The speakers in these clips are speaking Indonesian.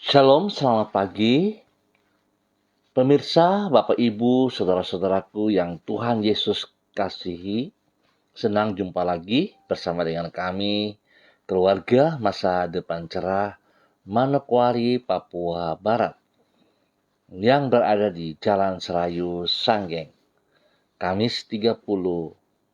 Shalom, selamat pagi. Pemirsa, Bapak Ibu, saudara-saudaraku yang Tuhan Yesus kasihi, senang jumpa lagi bersama dengan kami, keluarga Masa Depan Cerah, Manokwari, Papua Barat, yang berada di Jalan Serayu, Sanggeng, Kamis 30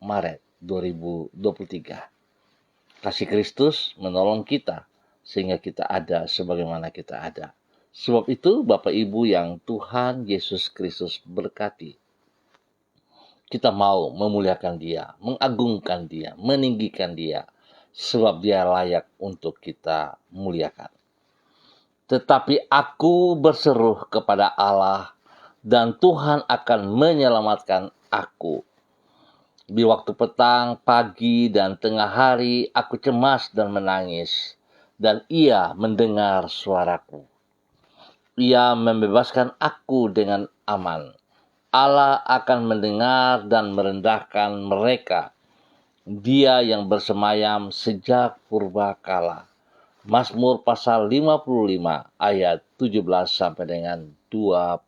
Maret 2023. Kasih Kristus menolong kita, sehingga kita ada sebagaimana kita ada. Sebab itu, Bapak Ibu yang Tuhan Yesus Kristus berkati, kita mau memuliakan Dia, mengagungkan Dia, meninggikan Dia, sebab Dia layak untuk kita muliakan. Tetapi aku berseru kepada Allah, dan Tuhan akan menyelamatkan aku. Di waktu petang, pagi, dan tengah hari, aku cemas dan menangis, dan Ia mendengar suaraku. Ia membebaskan aku dengan aman. Allah akan mendengar dan merendahkan mereka, Dia yang bersemayam sejak purbakala. Mazmur pasal 55 ayat 17 sampai dengan 20.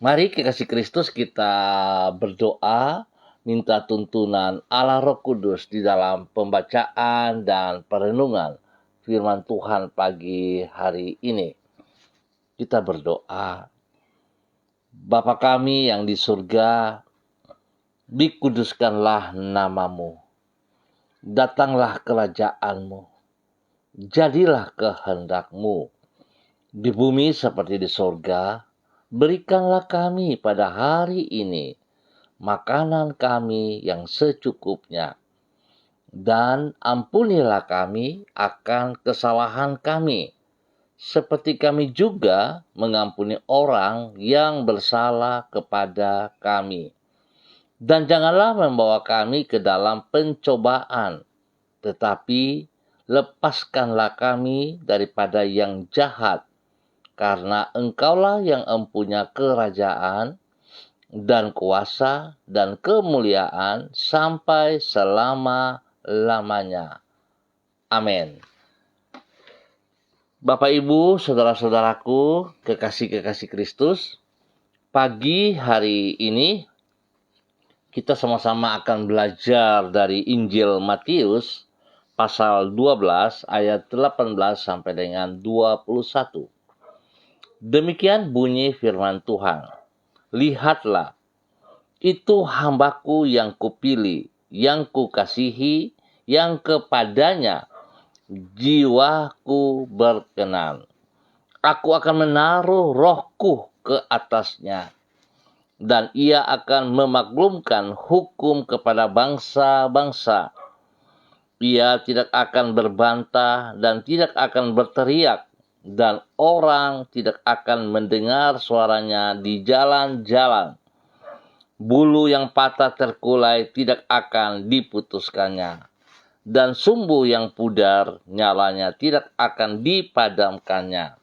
Mari kekasih Kristus kita berdoa, minta tuntunan Allah Roh Kudus di dalam pembacaan dan perenungan firman Tuhan pagi hari ini. Kita berdoa. Bapa kami yang di surga, dikuduskanlah namamu. Datanglah kerajaanmu. Jadilah kehendakmu. Di bumi seperti di surga, berikanlah kami pada hari ini makanan kami yang secukupnya. Dan ampunilah kami akan kesalahan kami, seperti kami juga mengampuni orang yang bersalah kepada kami. Dan janganlah membawa kami ke dalam pencobaan, tetapi lepaskanlah kami daripada yang jahat, karena Engkaulah yang empunya kerajaan dan kuasa dan kemuliaan sampai selama-lamanya. Amin. Bapak, Ibu, saudara-saudaraku, kekasih-kekasih Kristus, pagi hari ini kita sama-sama akan belajar dari Injil Matius pasal 12 ayat 18 sampai dengan 21. Demikian bunyi firman Tuhan. Lihatlah, itu hambaku yang kupilih, yang kukasihi, yang kepadanya jiwaku berkenan. Aku akan menaruh rohku ke atasnya, dan ia akan memaklumkan hukum kepada bangsa-bangsa. Ia tidak akan berbantah dan tidak akan berteriak, dan orang tidak akan mendengar suaranya di jalan-jalan. Bulu yang patah terkulai tidak akan diputuskannya, dan sumbu yang pudar nyalanya tidak akan dipadamkannya,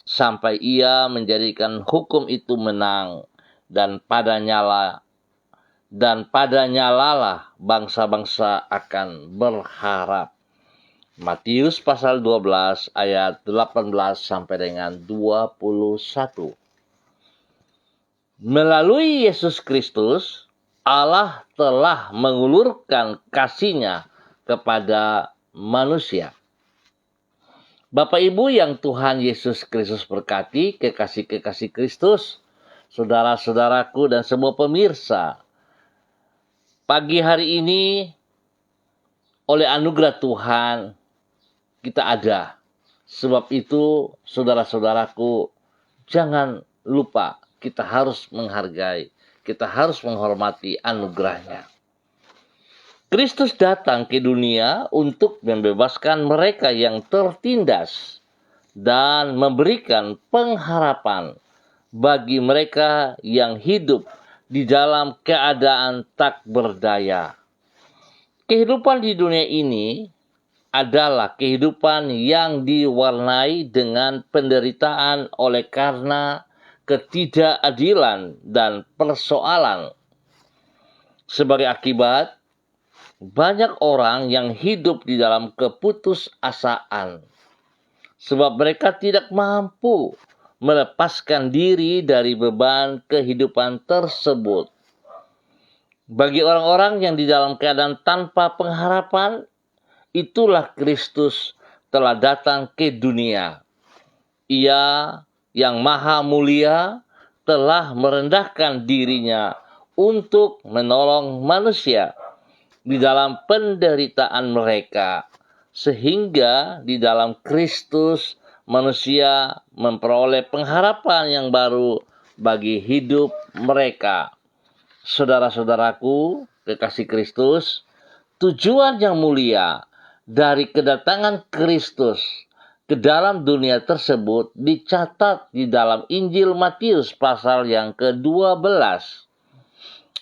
sampai ia menjadikan hukum itu menang, dan padanya lah bangsa-bangsa akan berharap. Matius pasal 12 ayat 18 sampai dengan 21. Melalui Yesus Kristus, Allah telah mengulurkan kasih-Nya kepada manusia. Bapak Ibu yang Tuhan Yesus Kristus berkati, kekasih-kekasih Kristus, saudara-saudaraku dan semua pemirsa, pagi hari ini oleh anugerah Tuhan kita ada. Sebab itu saudara-saudaraku, jangan lupa kita harus menghargai, kita harus menghormati anugerahnya. Kristus datang ke dunia untuk membebaskan mereka yang tertindas dan memberikan pengharapan bagi mereka yang hidup di dalam keadaan tak berdaya. Kehidupan di dunia ini adalah kehidupan yang diwarnai dengan penderitaan oleh karena ketidakadilan dan persoalan. Sebagai akibat, banyak orang yang hidup di dalam keputusasaan. sebab mereka tidak mampu melepaskan diri dari beban kehidupan tersebut. Bagi orang-orang yang di dalam keadaan tanpa pengharapan, itulah Kristus telah datang ke dunia. Ia yang maha mulia telah merendahkan dirinya untuk menolong manusia di dalam penderitaan mereka, sehingga di dalam Kristus manusia memperoleh pengharapan yang baru bagi hidup mereka. Saudara-saudaraku, kekasih Kristus, tujuan yang mulia dari kedatangan Kristus ke dalam dunia tersebut dicatat di dalam Injil Matius pasal yang ke-12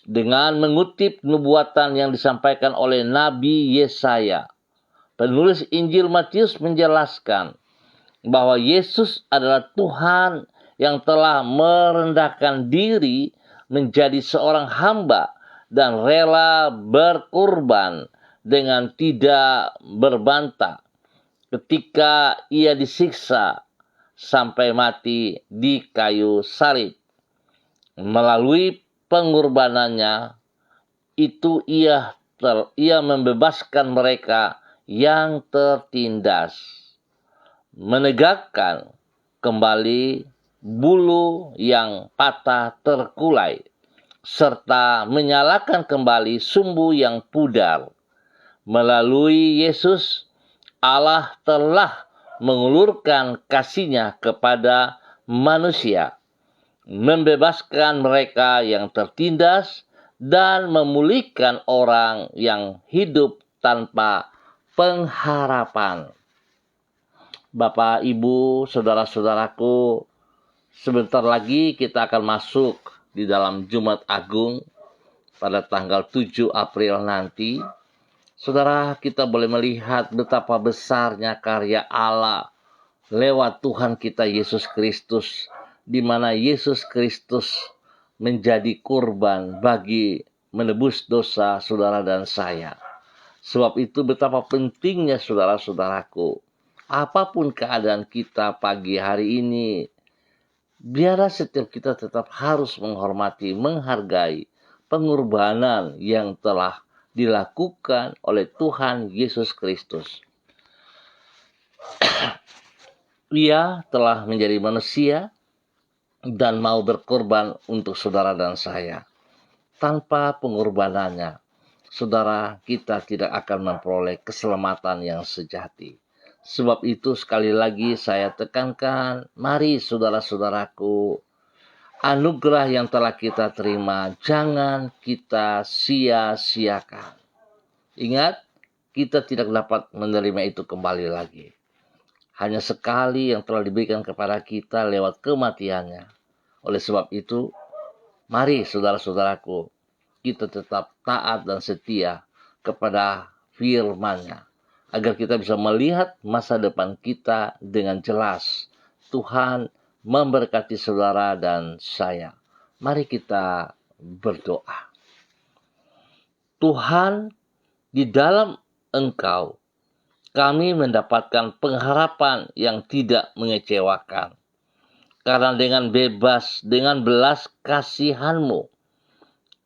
dengan mengutip nubuatan yang disampaikan oleh Nabi Yesaya. Penulis Injil Matius menjelaskan bahwa Yesus adalah Tuhan yang telah merendahkan diri menjadi seorang hamba dan rela berkorban dengan tidak berbantah ketika ia disiksa sampai mati di kayu salib. Melalui pengorbanannya itu ia membebaskan mereka yang tertindas, menegakkan kembali bulu yang patah terkulai, serta menyalakan kembali sumbu yang pudar. Melalui Yesus, Allah telah mengulurkan kasih-Nya kepada manusia, membebaskan mereka yang tertindas dan memulihkan orang yang hidup tanpa pengharapan. Bapak, Ibu, saudara-saudaraku, sebentar lagi kita akan masuk di dalam Jumat Agung pada tanggal 7 April nanti. Saudara, kita boleh melihat betapa besarnya karya Allah lewat Tuhan kita Yesus Kristus, di mana Yesus Kristus menjadi kurban bagi menebus dosa saudara dan saya. Sebab itu betapa pentingnya saudara-saudaraku, apapun keadaan kita pagi hari ini, biarlah setiap kita tetap harus menghormati, menghargai pengorbanan yang telah dilakukan oleh Tuhan Yesus Kristus. Ia telah menjadi manusia dan mau berkorban untuk saudara dan saya. Tanpa pengorbanannya, saudara, kita tidak akan memperoleh keselamatan yang sejati. Sebab itu sekali lagi saya tekankan, mari saudara-saudaraku, anugerah yang telah kita terima jangan kita sia-siakan. Ingat, kita tidak dapat menerima itu kembali lagi. Hanya sekali yang telah diberikan kepada kita lewat kematiannya. Oleh sebab itu, mari saudara-saudaraku, kita tetap taat dan setia kepada firman-Nya, agar kita bisa melihat masa depan kita dengan jelas. Tuhan memberkati saudara dan saya. Mari kita berdoa. Tuhan, di dalam Engkau, kami mendapatkan pengharapan yang tidak mengecewakan. Karena dengan bebas, dengan belas kasihan-Mu,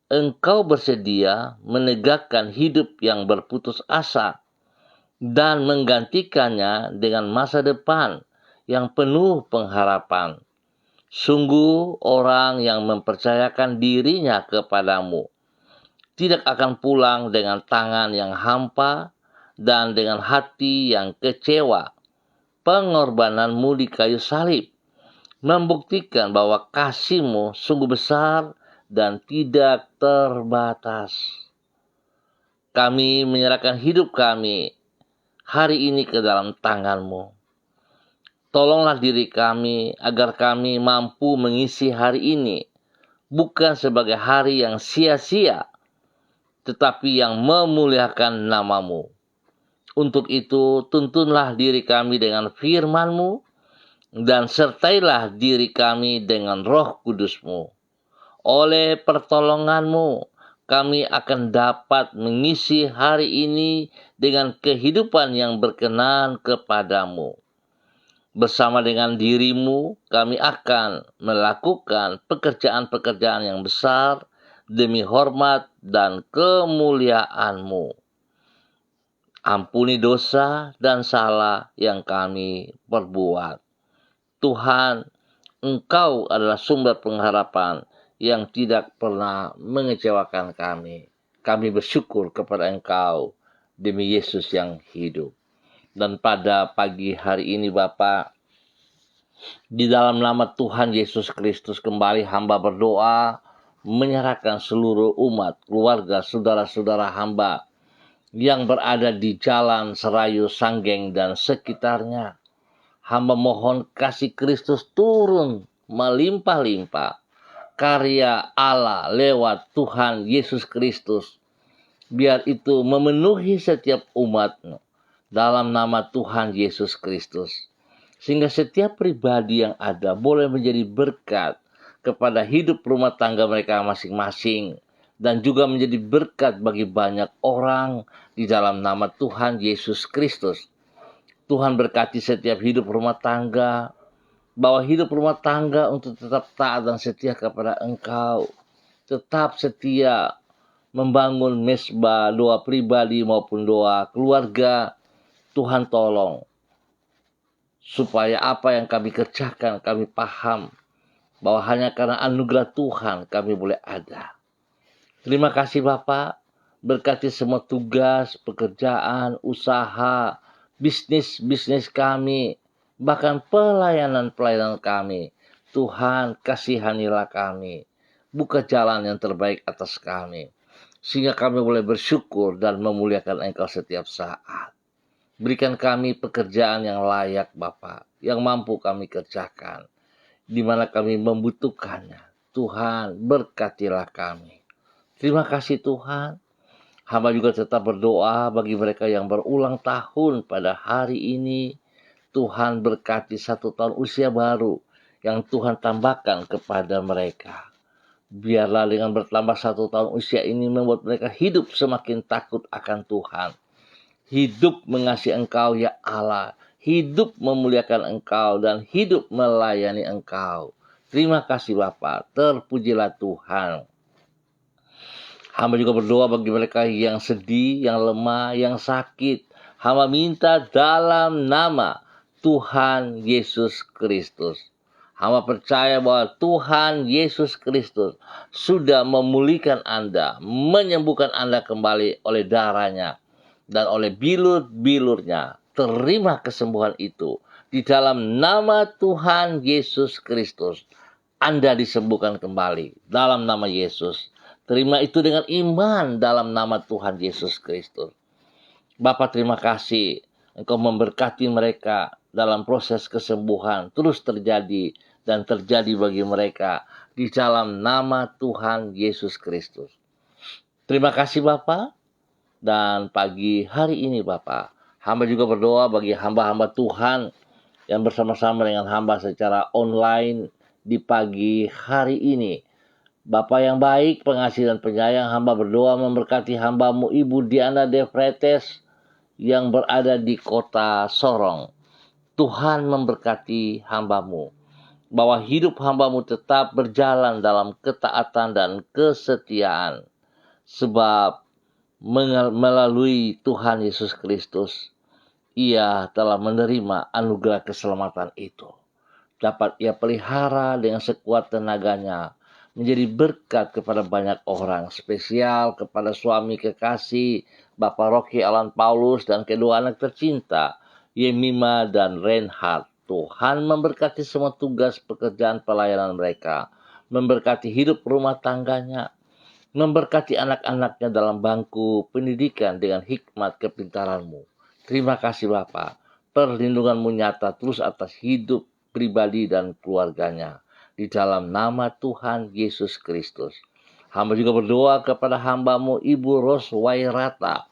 Engkau bersedia menegakkan hidup yang berputus asa dan menggantikannya dengan masa depan yang penuh pengharapan. Sungguh orang yang mempercayakan dirinya kepadamu tidak akan pulang dengan tangan yang hampa dan dengan hati yang kecewa. Pengorbananmu di kayu salib membuktikan bahwa kasih-Mu sungguh besar dan tidak terbatas. Kami menyerahkan hidup kami hari ini ke dalam tangan-Mu. Tolonglah diri kami agar kami mampu mengisi hari ini bukan sebagai hari yang sia-sia, tetapi yang memuliakan nama-Mu. Untuk itu, tuntunlah diri kami dengan firman-Mu dan sertailah diri kami dengan Roh Kudus-Mu. Oleh pertolongan-Mu, kami akan dapat mengisi hari ini dengan kehidupan yang berkenan kepada-Mu. Bersama dengan dirimu, kami akan melakukan pekerjaan-pekerjaan yang besar demi hormat dan kemuliaan-Mu. Ampuni dosa dan salah yang kami perbuat. Tuhan, Engkau adalah sumber pengharapan yang tidak pernah mengecewakan kami. Kami bersyukur kepada Engkau demi Yesus yang hidup. Dan pada pagi hari ini Bapa, di dalam nama Tuhan Yesus Kristus kembali hamba berdoa menyerahkan seluruh umat, keluarga, saudara-saudara hamba yang berada di Jalan Serayu Sanggeng dan sekitarnya. Hamba mohon kasih Kristus turun melimpah-limpah. Karya Allah lewat Tuhan Yesus Kristus. Biar itu memenuhi setiap umat dalam nama Tuhan Yesus Kristus. Sehingga setiap pribadi yang ada boleh menjadi berkat kepada hidup rumah tangga mereka masing-masing. Dan juga menjadi berkat bagi banyak orang di dalam nama Tuhan Yesus Kristus. Tuhan berkati setiap hidup rumah tangga, bawa hidup rumah tangga untuk tetap taat dan setia kepada Engkau. Tetap setia membangun mesbah doa pribadi maupun doa keluarga. Tuhan tolong supaya apa yang kami kerjakan kami paham bahwa hanya karena anugerah Tuhan kami boleh ada. Terima kasih Bapak, berkati semua tugas, pekerjaan, usaha, bisnis kami, bahkan pelayanan kami. Tuhan, kasihanilah kami. Buka jalan yang terbaik atas kami. Sehingga kami boleh bersyukur dan memuliakan Engkau setiap saat. Berikan kami pekerjaan yang layak Bapa, yang mampu kami kerjakan. Di mana kami membutuhkannya. Tuhan, berkatilah kami. Terima kasih Tuhan. Hamba juga tetap berdoa bagi mereka yang berulang tahun pada hari ini. Tuhan berkati 1 tahun usia baru yang Tuhan tambahkan kepada mereka. Biarlah dengan bertambah 1 tahun usia ini membuat mereka hidup semakin takut akan Tuhan. Hidup mengasihi Engkau ya Allah. Hidup memuliakan Engkau dan hidup melayani Engkau. Terima kasih Bapa. Terpujilah Tuhan. Hamba juga berdoa bagi mereka yang sedih, yang lemah, yang sakit. Hamba minta dalam nama Tuhan Yesus Kristus. Hamba percaya bahwa Tuhan Yesus Kristus sudah memulihkan Anda, menyembuhkan Anda kembali oleh darahnya dan oleh bilur-bilurnya. Terima kesembuhan itu. Di dalam nama Tuhan Yesus Kristus, Anda disembuhkan kembali dalam nama Yesus. Terima itu dengan iman dalam nama Tuhan Yesus Kristus. Bapa terima kasih Engkau memberkati mereka dalam proses kesembuhan terus terjadi dan terjadi bagi mereka di dalam nama Tuhan Yesus Kristus. Terima kasih Bapa. Dan pagi hari ini Bapa, hamba juga berdoa bagi hamba-hamba Tuhan yang bersama-sama dengan hamba secara online di pagi hari ini. Bapa yang baik, pengasih dan penyayang, hamba berdoa memberkati hamba-Mu Ibu Diana Defretes yang berada di kota Sorong. Tuhan memberkati hamba-Mu, bahwa hidup hamba-Mu tetap berjalan dalam ketaatan dan kesetiaan. Sebab melalui Tuhan Yesus Kristus, Ia telah menerima anugerah keselamatan itu. Dapat Ia pelihara dengan sekuat tenaganya, menjadi berkat kepada banyak orang, spesial kepada suami kekasih Bapak Rocky Alan Paulus dan kedua anak tercinta Yemima dan Reinhard. Tuhan memberkati semua tugas pekerjaan pelayanan mereka, memberkati hidup rumah tangganya, memberkati anak-anaknya dalam bangku pendidikan dengan hikmat kepintaran-Mu. Terima kasih Bapa, perlindungan-Mu nyata terus atas hidup pribadi dan keluarganya. Di dalam nama Tuhan Yesus Kristus. Hamba juga berdoa kepada hamba-Mu Ibu Ros Wairata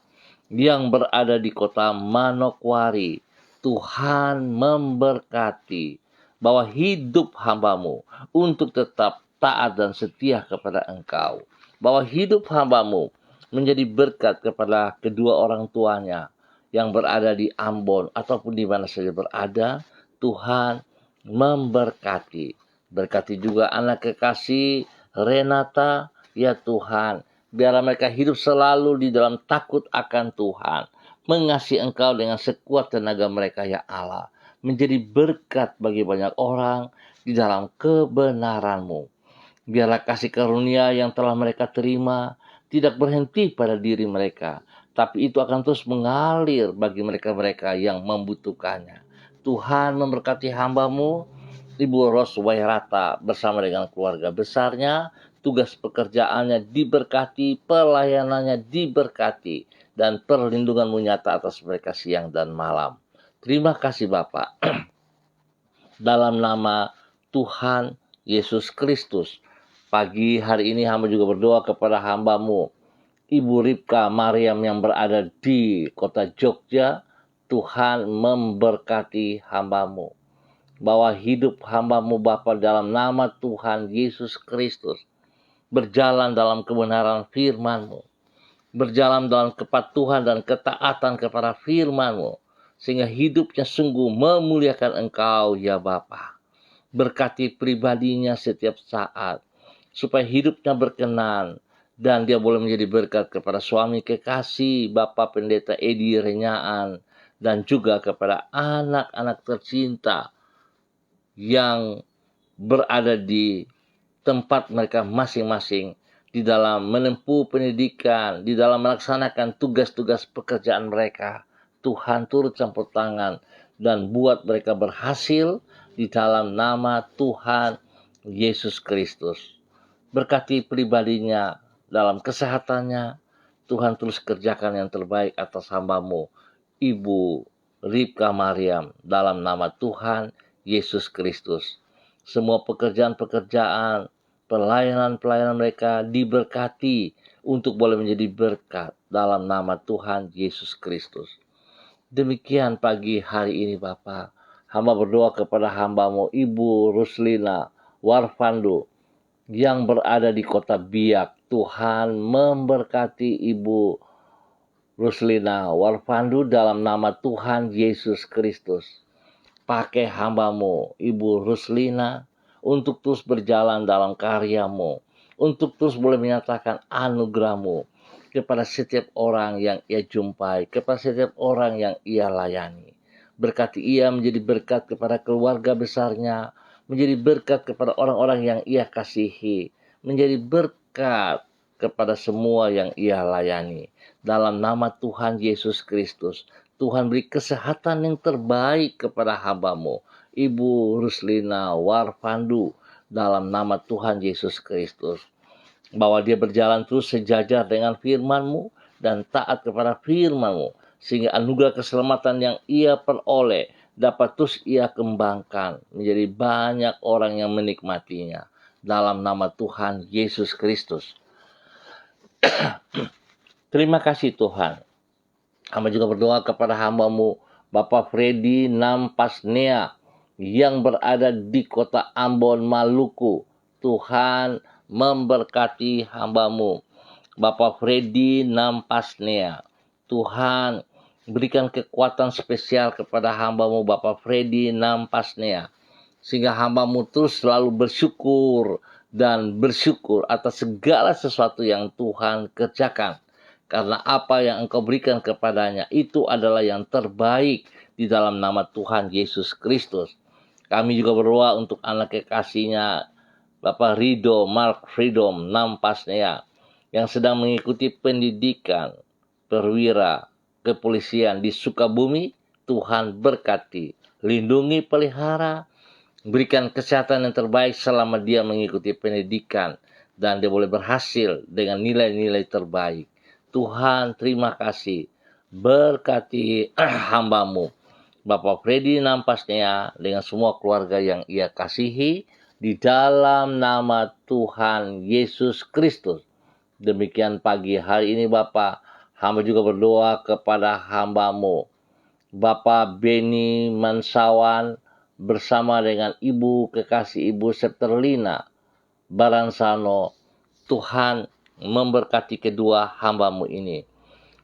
yang berada di kota Manokwari. Tuhan memberkati bahwa hidup hamba-Mu untuk tetap taat dan setia kepada Engkau. Bahwa hidup hamba-Mu menjadi berkat kepada kedua orang tuanya yang berada di Ambon ataupun di mana saja berada. Tuhan memberkati. Berkati juga anak kekasih Renata, ya Tuhan. Biarlah mereka hidup selalu di dalam takut akan Tuhan. Mengasihi Engkau dengan sekuat tenaga mereka, ya Allah. Menjadi berkat bagi banyak orang di dalam kebenaran-Mu. Biarlah kasih karunia yang telah mereka terima tidak berhenti pada diri mereka, tapi itu akan terus mengalir bagi mereka-mereka yang membutuhkannya. Tuhan memberkati hamba-Mu, Ibu Ros Wairata bersama dengan keluarga besarnya, tugas pekerjaannya diberkati, pelayanannya diberkati, dan perlindungan-Mu nyata atas mereka siang dan malam. Terima kasih Bapak. Dalam nama Tuhan Yesus Kristus, pagi hari ini hamba juga berdoa kepada hamba-Mu, Ibu Ripka Mariam yang berada di kota Jogja. Tuhan memberkati hamba-Mu, bahwa hidup hamba-Mu Bapa dalam nama Tuhan Yesus Kristus berjalan dalam kebenaran firman-Mu, berjalan dalam kepatuhan dan ketaatan kepada firman-Mu, sehingga hidupnya sungguh memuliakan Engkau ya Bapa. Berkati pribadinya setiap saat, supaya hidupnya berkenan, dan dia boleh menjadi berkat kepada suami kekasih Bapak Pendeta Edi Renyaan, dan juga kepada anak-anak tercinta yang berada di tempat mereka masing-masing, di dalam menempuh pendidikan, di dalam melaksanakan tugas-tugas pekerjaan mereka. Tuhan turut campur tangan dan buat mereka berhasil di dalam nama Tuhan Yesus Kristus. Berkati pribadinya dalam kesehatannya. Tuhan terus kerjakan yang terbaik atas hamba-Mu, Ibu Ripka Mariam, dalam nama Tuhan Yesus Kristus. Semua pekerjaan-pekerjaan, pelayanan-pelayanan mereka diberkati untuk boleh menjadi berkat dalam nama Tuhan Yesus Kristus. Demikian pagi hari ini Bapak, hamba berdoa kepada hamba-Mu Ibu Ruslina Warfando yang berada di kota Biak. Tuhan memberkati Ibu Ruslina Warfando dalam nama Tuhan Yesus Kristus. Pakai hamba-Mu Ibu Ruslina untuk terus berjalan dalam karya-Mu, untuk terus boleh menyatakan anugerah-Mu kepada setiap orang yang ia jumpai, kepada setiap orang yang ia layani. Berkati ia menjadi berkat kepada keluarga besarnya, menjadi berkat kepada orang-orang yang ia kasihi, menjadi berkat kepada semua yang ia layani. Dalam nama Tuhan Yesus Kristus, Tuhan beri kesehatan yang terbaik kepada hamba-Mu, Ibu Ruslina Warfando, dalam nama Tuhan Yesus Kristus. Bahwa dia berjalan terus sejajar dengan firman-Mu dan taat kepada firman-Mu, sehingga anugerah keselamatan yang ia peroleh dapat terus ia kembangkan menjadi banyak orang yang menikmatinya. Dalam nama Tuhan Yesus Kristus. Terima kasih Tuhan. Hamba juga berdoa kepada hamba-Mu Bapak Freddy Nampasnea yang berada di kota Ambon, Maluku. Tuhan memberkati hamba-Mu Bapak Freddy Nampasnea. Tuhan berikan kekuatan spesial kepada hamba-Mu Bapak Freddy Nampasnea, sehingga hamba-Mu terus selalu bersyukur dan bersyukur atas segala sesuatu yang Tuhan kerjakan. Karena apa yang Engkau berikan kepadanya itu adalah yang terbaik di dalam nama Tuhan Yesus Kristus. Kami juga berdoa untuk anak kekasihnya Bapak Rido Mark Freedom Nampasnea yang sedang mengikuti pendidikan perwira kepolisian di Sukabumi. Tuhan berkati, lindungi, pelihara, berikan kesehatan yang terbaik selama dia mengikuti pendidikan, dan dia boleh berhasil dengan nilai-nilai terbaik. Tuhan terima kasih, berkati hamba-Mu Bapak Freddy Nampasnea dengan semua keluarga yang ia kasihi di dalam nama Tuhan Yesus Kristus. Demikian pagi hari ini Bapak, hamba juga berdoa kepada hamba-Mu Bapak Beni Mansawan bersama dengan Ibu kekasih Ibu Septerlina Baransano. Tuhan memberkati kedua hamba-Mu ini,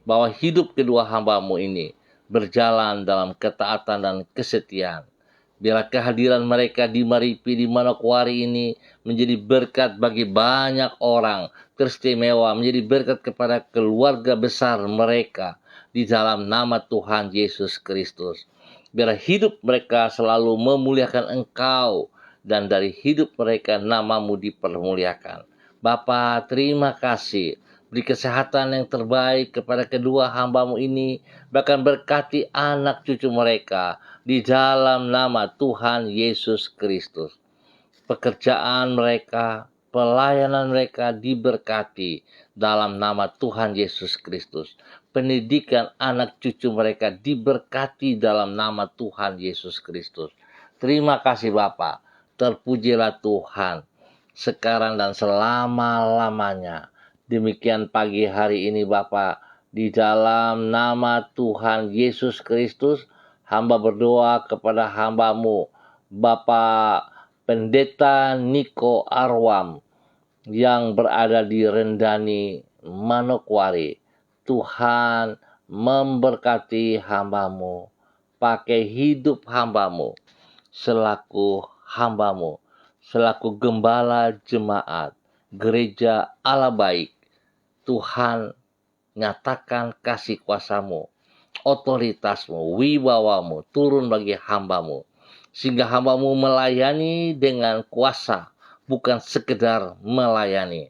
bahwa hidup kedua hamba-Mu ini berjalan dalam ketaatan dan kesetiaan. Biarlah kehadiran mereka di Maripi, di Manokwari ini menjadi berkat bagi banyak orang, teristimewa, menjadi berkat kepada keluarga besar mereka di dalam nama Tuhan Yesus Kristus. Biarlah hidup mereka selalu memuliakan Engkau, dan dari hidup mereka namamu dipermuliakan. Bapa, terima kasih. Beri kesehatan yang terbaik kepada kedua hamba-Mu ini, bahkan berkati anak cucu mereka di dalam nama Tuhan Yesus Kristus. Pekerjaan mereka, pelayanan mereka diberkati dalam nama Tuhan Yesus Kristus. Pendidikan anak cucu mereka diberkati dalam nama Tuhan Yesus Kristus. Terima kasih Bapa. Terpujilah Tuhan sekarang dan selama-lamanya. Demikian pagi hari ini Bapa, di dalam nama Tuhan Yesus Kristus, hamba berdoa kepada hamba-Mu, Bapak Pendeta Niko Arwam, yang berada di Rendani, Manokwari. Tuhan memberkati hamba-Mu, pakai hidup hamba-Mu, selaku hamba-Mu, selaku gembala jemaat, gereja Allah baik. Tuhan, nyatakan kasih kuasa-Mu, otoritas-Mu, wibawa-Mu turun bagi hamba-Mu, sehingga hamba-Mu melayani dengan kuasa, bukan sekedar melayani.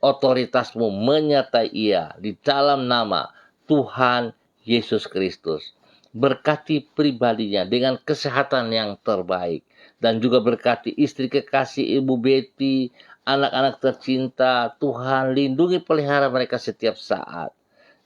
Otoritas-Mu menyertai ia di dalam nama Tuhan Yesus Kristus. Berkati pribadinya dengan kesehatan yang terbaik, dan juga berkati istri kekasih Ibu Betty, anak-anak tercinta. Tuhan, lindungi pelihara mereka setiap saat,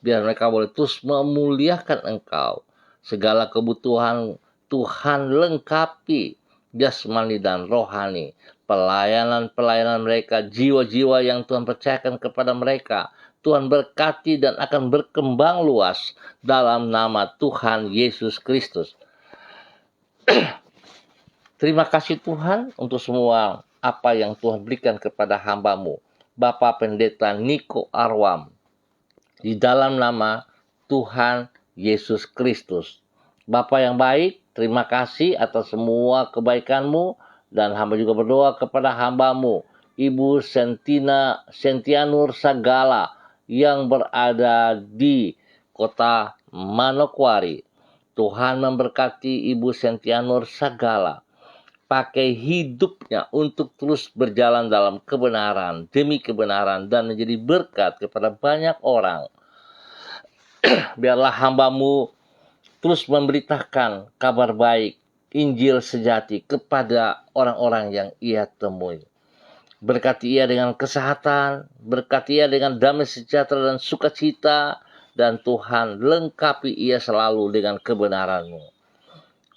biar mereka boleh terus memuliakan Engkau. Segala kebutuhan Tuhan lengkapi, jasmani dan rohani. Pelayanan-pelayanan mereka, jiwa-jiwa yang Tuhan percayakan kepada mereka, Tuhan berkati dan akan berkembang luas dalam nama Tuhan Yesus Kristus. Terima kasih Tuhan untuk semua apa yang Tuhan berikan kepada hamba-Mu, Bapak Pendeta Niko Arwam, di dalam nama Tuhan Yesus Kristus. Bapa yang baik, terima kasih atas semua kebaikan-Mu, dan hamba juga berdoa kepada hamba-Mu, Ibu Sentianur Sagala, yang berada di kota Manokwari. Tuhan memberkati Ibu Sentianur Sagala, pakai hidupnya untuk terus berjalan dalam kebenaran, demi kebenaran, dan menjadi berkat kepada banyak orang. Biarlah hamba-Mu terus memberitakan kabar baik, Injil sejati kepada orang-orang yang ia temui. Berkati ia dengan kesehatan, berkati ia dengan damai sejahtera dan sukacita, dan Tuhan lengkapi ia selalu dengan kebenaran-Mu.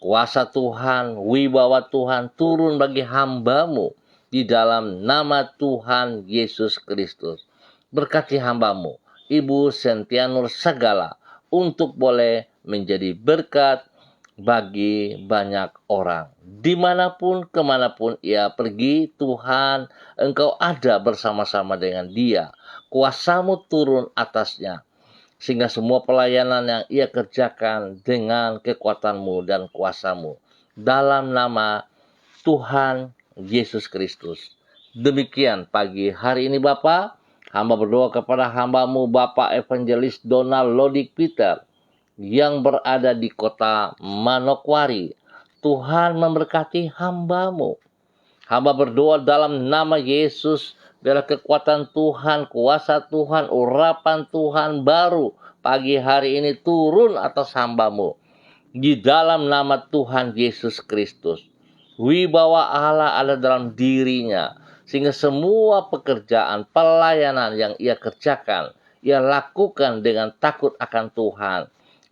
Kuasa Tuhan, wibawa Tuhan turun bagi hamba-Mu di dalam nama Tuhan Yesus Kristus. Berkati hamba-Mu, Ibu Sentianur Sagala, untuk boleh menjadi berkat bagi banyak orang. Dimanapun, kemanapun ia pergi, Tuhan, Engkau ada bersama-sama dengan dia. Kuasa-Mu turun atasnya, sehingga semua pelayanan yang ia kerjakan dengan kekuatan-Mu dan kuasa-Mu. Dalam nama Tuhan Yesus Kristus. Demikian pagi hari ini Bapa, hamba berdoa kepada hamba-Mu, Bapak Evangelis Donald Lodik Peter, yang berada di kota Manokwari. Tuhan memberkati hamba-Mu. Hamba berdoa dalam nama Yesus, biarlah kekuatan Tuhan, kuasa Tuhan, urapan Tuhan baru pagi hari ini turun atas hamba-Mu. Di dalam nama Tuhan Yesus Kristus. Wibawa Allah ada dalam dirinya, sehingga semua pekerjaan, pelayanan yang ia kerjakan, ia lakukan dengan takut akan Tuhan,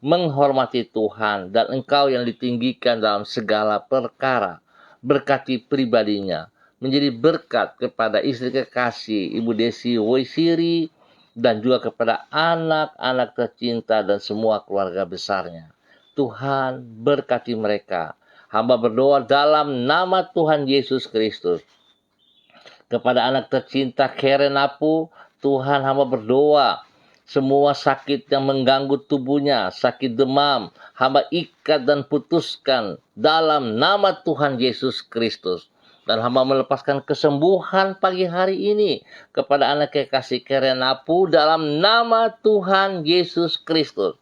menghormati Tuhan, dan Engkau yang ditinggikan dalam segala perkara. Berkati pribadinya, menjadi berkat kepada istri kekasih Ibu Desi Woisiri, dan juga kepada anak-anak tercinta dan semua keluarga besarnya. Tuhan berkati mereka. Hamba berdoa dalam nama Tuhan Yesus Kristus. Kepada anak tercinta Karen Apu, Tuhan hamba berdoa, Semua sakit yang mengganggu tubuhnya, sakit demam, hamba ikat dan putuskan dalam nama Tuhan Yesus Kristus. Dan hamba melepaskan kesembuhan pagi hari ini kepada anak kekasih Karen Apu dalam nama Tuhan Yesus Kristus.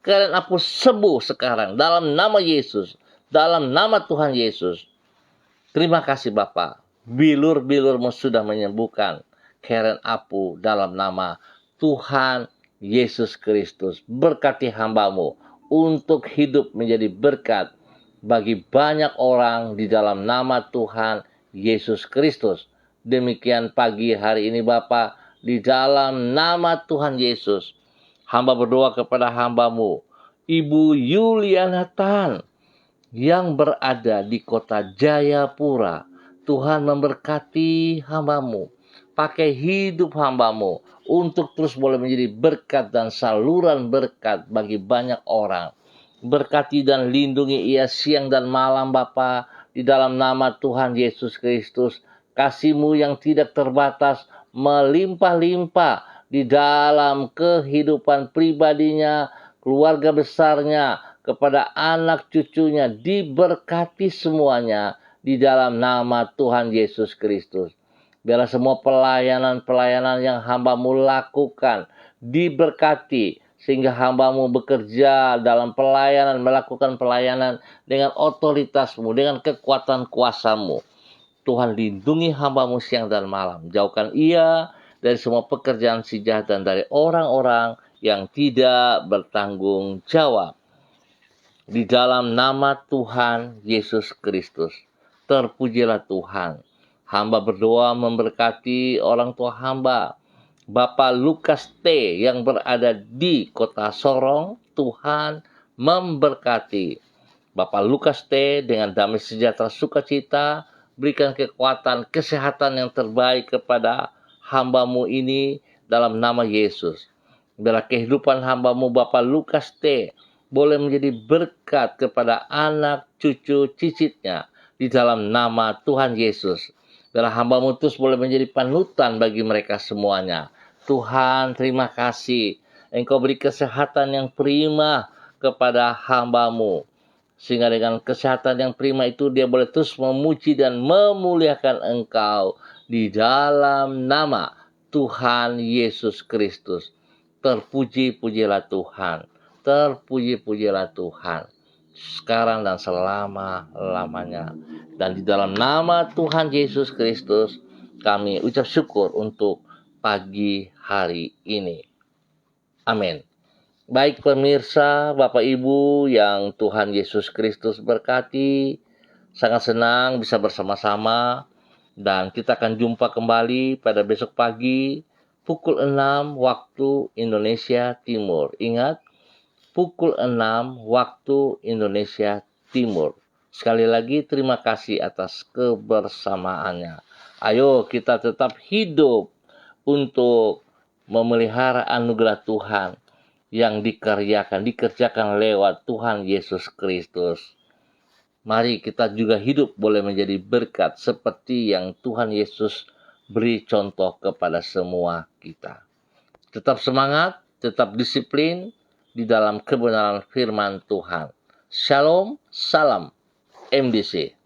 Karen Apu sembuh sekarang dalam nama Yesus, dalam nama Tuhan Yesus. Terima kasih Bapak. Bilur-bilurmu sudah menyembuhkan Karen Apu dalam nama Tuhan Yesus Kristus. Berkati hambamu untuk hidup menjadi berkat bagi banyak orang di dalam nama Tuhan Yesus Kristus. Demikian pagi hari ini Bapa, di dalam nama Tuhan Yesus, hamba berdoa kepada hambamu, Ibu Yuliana Tan, yang berada di kota Jayapura. Tuhan memberkati hambamu. Pakai hidup hambamu untuk terus boleh menjadi berkat dan saluran berkat bagi banyak orang. Berkati dan lindungi ia siang dan malam Bapa, di dalam nama Tuhan Yesus Kristus. Kasih-Mu yang tidak terbatas melimpah-limpah di dalam kehidupan pribadinya, keluarga besarnya, kepada anak cucunya, diberkati semuanya di dalam nama Tuhan Yesus Kristus. Biarlah semua pelayanan-pelayanan yang hamba-Mu lakukan diberkati, sehingga hamba-Mu bekerja dalam pelayanan, melakukan pelayanan dengan otoritas-Mu, dengan kekuatan kuasa-Mu. Tuhan lindungi hamba-Mu siang dan malam. Jauhkan ia dari semua pekerjaan si jahat dan dari orang-orang yang tidak bertanggung jawab. Di dalam nama Tuhan Yesus Kristus, terpujilah Tuhan. Hamba berdoa memberkati orang tua hamba, Bapak Lukas T. yang berada di kota Sorong. Tuhan memberkati Bapak Lukas T. dengan damai sejahtera sukacita. Berikan kekuatan, kesehatan yang terbaik kepada hamba-Mu ini dalam nama Yesus. Biarlah kehidupan hamba-Mu Bapak Lukas T. boleh menjadi berkat kepada anak, cucu, cicitnya di dalam nama Tuhan Yesus. Biarlah hamba-Mu terus boleh menjadi panutan bagi mereka semuanya. Tuhan, terima kasih. Engkau beri kesehatan yang prima kepada hamba-Mu. Sehingga dengan kesehatan yang prima itu dia boleh terus memuji dan memuliakan Engkau di dalam nama Tuhan Yesus Kristus. Terpuji-pujilah Tuhan. Terpuji-pujilah Tuhan sekarang dan selama-lamanya. Dan di dalam nama Tuhan Yesus Kristus kami ucap syukur untuk pagi hari ini. Amin. Baik pemirsa, Bapak Ibu yang Tuhan Yesus Kristus berkati, sangat senang bisa bersama-sama dan kita akan jumpa kembali pada besok pagi pukul 6 waktu Indonesia Timur. Ingat, pukul 6 waktu Indonesia Timur. Sekali lagi terima kasih atas kebersamaannya. Ayo kita tetap hidup untuk memelihara anugerah Tuhan yang dikerjakan lewat Tuhan Yesus Kristus. Mari kita juga hidup boleh menjadi berkat seperti yang Tuhan Yesus beri contoh kepada semua kita. Tetap semangat, tetap disiplin di dalam kebenaran firman Tuhan. Shalom, salam MDC.